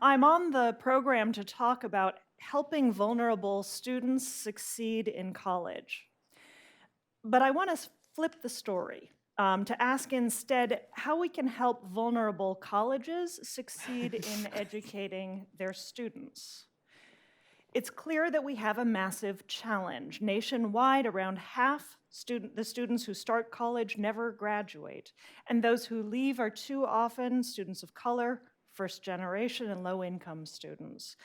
I'm on the program to talk about helping vulnerable students succeed in college. But I want to flip the story to ask instead how we can help vulnerable colleges succeed in educating their students. It's clear that we have a massive challenge. Nationwide, around half the students who start college never graduate, and those who leave are too often students of color, first generation, and low-income students.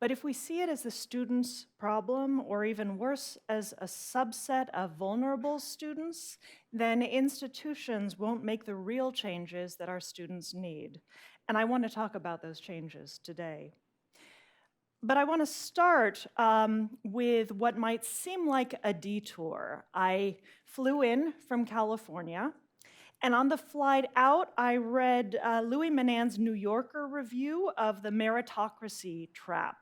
But if we see it as the student's problem, or even worse, as a subset of vulnerable students, then institutions won't make the real changes that our students need. And I want to talk about those changes today. But I want to start with what might seem like a detour. I flew in from California, and on the flight out, I read Louis Manann's New Yorker review of the meritocracy trap.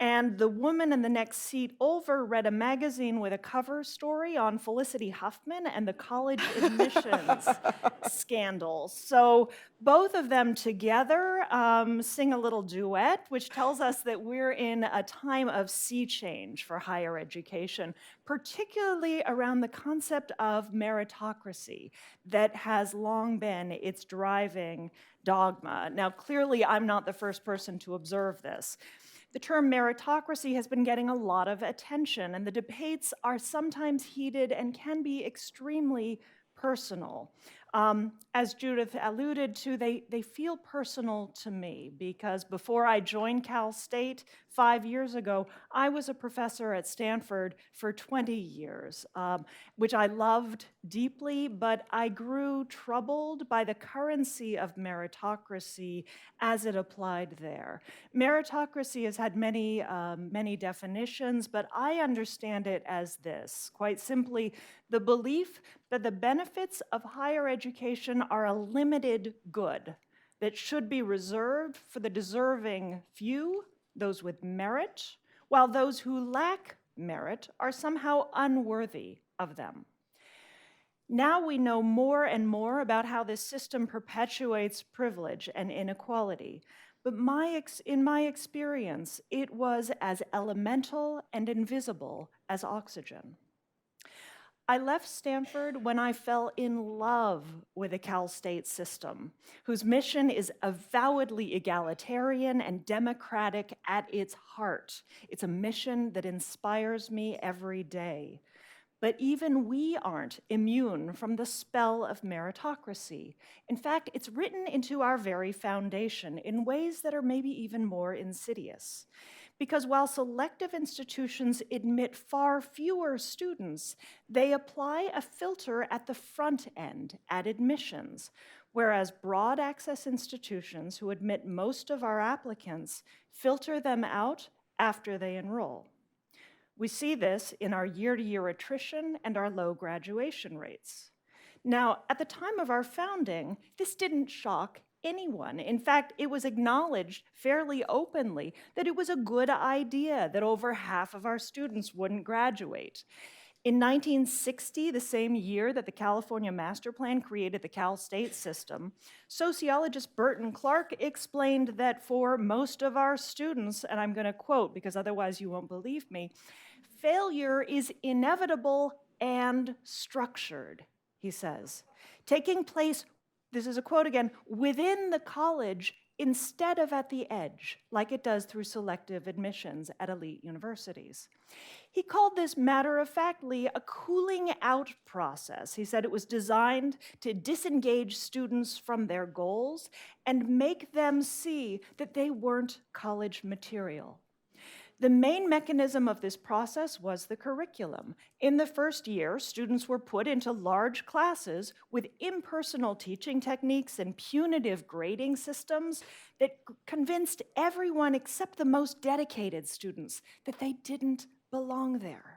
And the woman in the next seat over read a magazine with a cover story on Felicity Huffman and the college admissions scandal. So both of them together sing a little duet, which tells us that we're in a time of sea change for higher education, particularly around the concept of meritocracy that has long been its driving dogma. Now, clearly, I'm not the first person to observe this. The term meritocracy has been getting a lot of attention, and the debates are sometimes heated and can be extremely personal. As Judith alluded to, they feel personal to me because before I joined Cal State 5 years ago, I was a professor at Stanford for 20 years, which I loved deeply, but I grew troubled by the currency of meritocracy as it applied there. Meritocracy has had many definitions, but I understand it as this, quite simply, the belief that the benefits of higher education are a limited good that should be reserved for the deserving few, those with merit, while those who lack merit are somehow unworthy of them. Now we know more and more about how this system perpetuates privilege and inequality. But in my experience, it was as elemental and invisible as oxygen. I left Stanford when I fell in love with the Cal State system, whose mission is avowedly egalitarian and democratic at its heart. It's a mission that inspires me every day. But even we aren't immune from the spell of meritocracy. In fact, it's written into our very foundation in ways that are maybe even more insidious. Because while selective institutions admit far fewer students, they apply a filter at the front end, at admissions, whereas broad access institutions who admit most of our applicants filter them out after they enroll. We see this in our year-to-year attrition and our low graduation rates. Now, at the time of our founding, this didn't shock anyone. In fact, it was acknowledged fairly openly that it was a good idea that over half of our students wouldn't graduate. In 1960, the same year that the California Master Plan created the Cal State system, sociologist Burton Clark explained that for most of our students, and I'm going to quote because otherwise you won't believe me, failure is inevitable and structured, he says, taking place, this is a quote again, within the college instead of at the edge, like it does through selective admissions at elite universities. He called this matter-of-factly a cooling out process. He said it was designed to disengage students from their goals and make them see that they weren't college material. The main mechanism of this process was the curriculum. In the first year, students were put into large classes with impersonal teaching techniques and punitive grading systems that convinced everyone except the most dedicated students that they didn't belong there.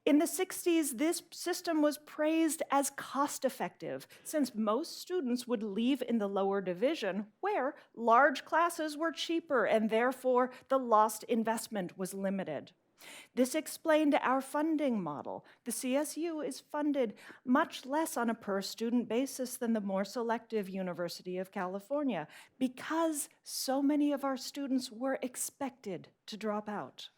In the 60s, this system was praised as cost-effective, since most students would leave in the lower division, where large classes were cheaper, and therefore the lost investment was limited. This explained our funding model. The CSU is funded much less on a per-student basis than the more selective University of California because so many of our students were expected to drop out.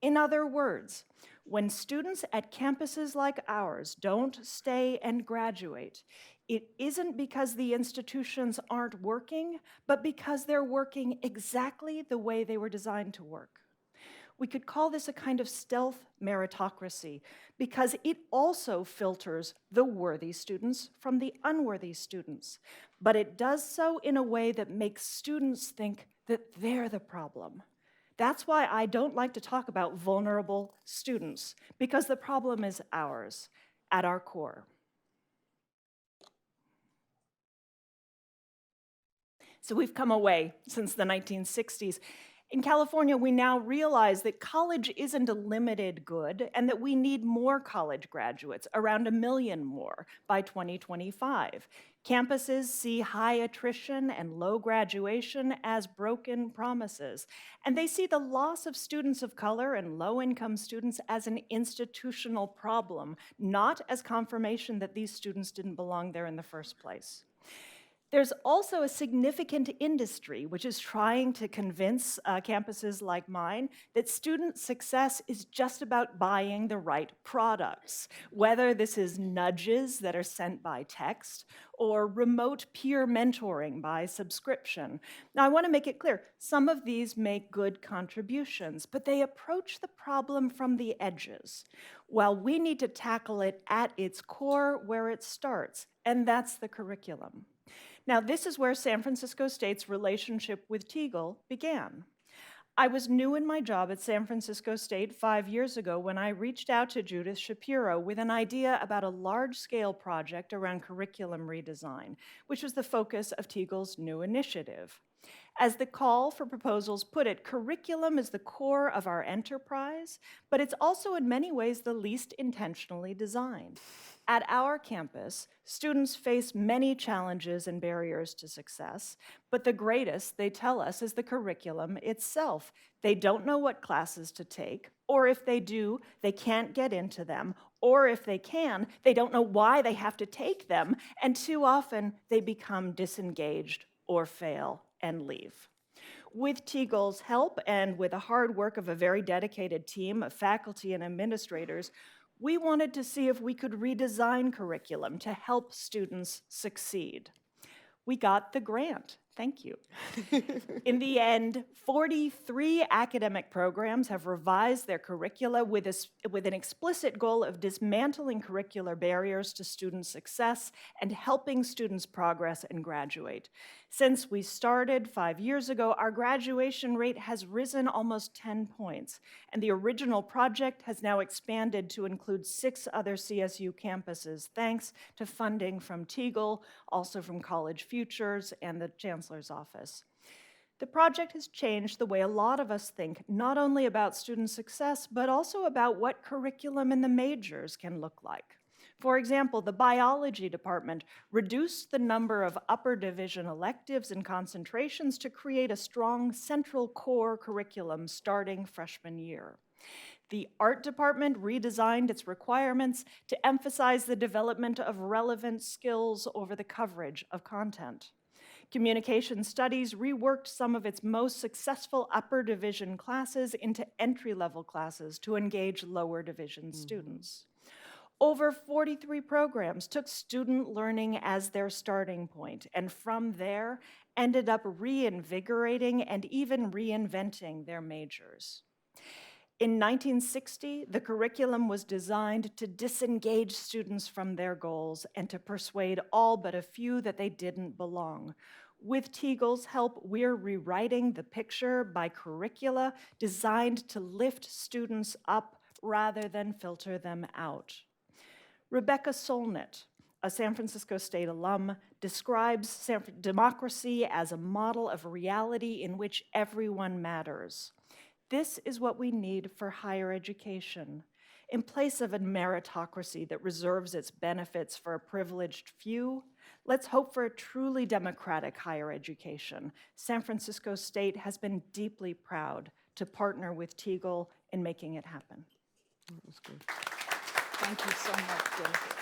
In other words, when students at campuses like ours don't stay and graduate, it isn't because the institutions aren't working, but because they're working exactly the way they were designed to work. We could call this a kind of stealth meritocracy because it also filters the worthy students from the unworthy students. But it does so in a way that makes students think that they're the problem. That's why I don't like to talk about vulnerable students, because the problem is ours, at our core. So we've come away since the 1960s. In California, we now realize that college isn't a limited good and that we need more college graduates, around 1 million more by 2025. Campuses see high attrition and low graduation as broken promises, and they see the loss of students of color and low-income students as an institutional problem, not as confirmation that these students didn't belong there in the first place. There's also a significant industry which is trying to convince campuses like mine that student success is just about buying the right products, whether this is nudges that are sent by text or remote peer mentoring by subscription. Now, I want to make it clear, some of these make good contributions, but they approach the problem from the edges, while we need to tackle it at its core where it starts, and that's the curriculum. Now, this is where San Francisco State's relationship with Teagle began. I was new in my job at San Francisco State 5 years ago when I reached out to Judith Shapiro with an idea about a large-scale project around curriculum redesign, which was the focus of Teagle's new initiative. As the call for proposals put it, curriculum is the core of our enterprise, but it's also in many ways the least intentionally designed. At our campus, students face many challenges and barriers to success, but the greatest, they tell us, is the curriculum itself. They don't know what classes to take, or if they do, they can't get into them, or if they can, they don't know why they have to take them, and too often they become disengaged or fail and leave. With Teagle's help and with the hard work of a very dedicated team of faculty and administrators, we wanted to see if we could redesign curriculum to help students succeed. We got the grant. Thank you. In the end, 43 academic programs have revised their curricula with an explicit goal of dismantling curricular barriers to student success and helping students progress and graduate. Since we started 5 years ago, our graduation rate has risen almost 10 points, and the original project has now expanded to include 6 other CSU campuses, thanks to funding from Teagle, also from College Futures and the Chancellor's Office. The project has changed the way a lot of us think, not only about student success, but also about what curriculum in the majors can look like. For example, the biology department reduced the number of upper division electives and concentrations to create a strong central core curriculum starting freshman year. The art department redesigned its requirements to emphasize the development of relevant skills over the coverage of content. Communication Studies reworked some of its most successful upper division classes into entry-level classes to engage lower division students. Over 43 programs took student learning as their starting point, and from there ended up reinvigorating and even reinventing their majors. In 1960, the curriculum was designed to disengage students from their goals and to persuade all but a few that they didn't belong. With Teagle's help, we're rewriting the picture by curricula designed to lift students up rather than filter them out. Rebecca Solnit, a San Francisco State alum, describes democracy as a model of reality in which everyone matters. This is what we need for higher education. In place of a meritocracy that reserves its benefits for a privileged few, let's hope for a truly democratic higher education. San Francisco State has been deeply proud to partner with Teagle in making it happen. That was good. Thank you so much, David.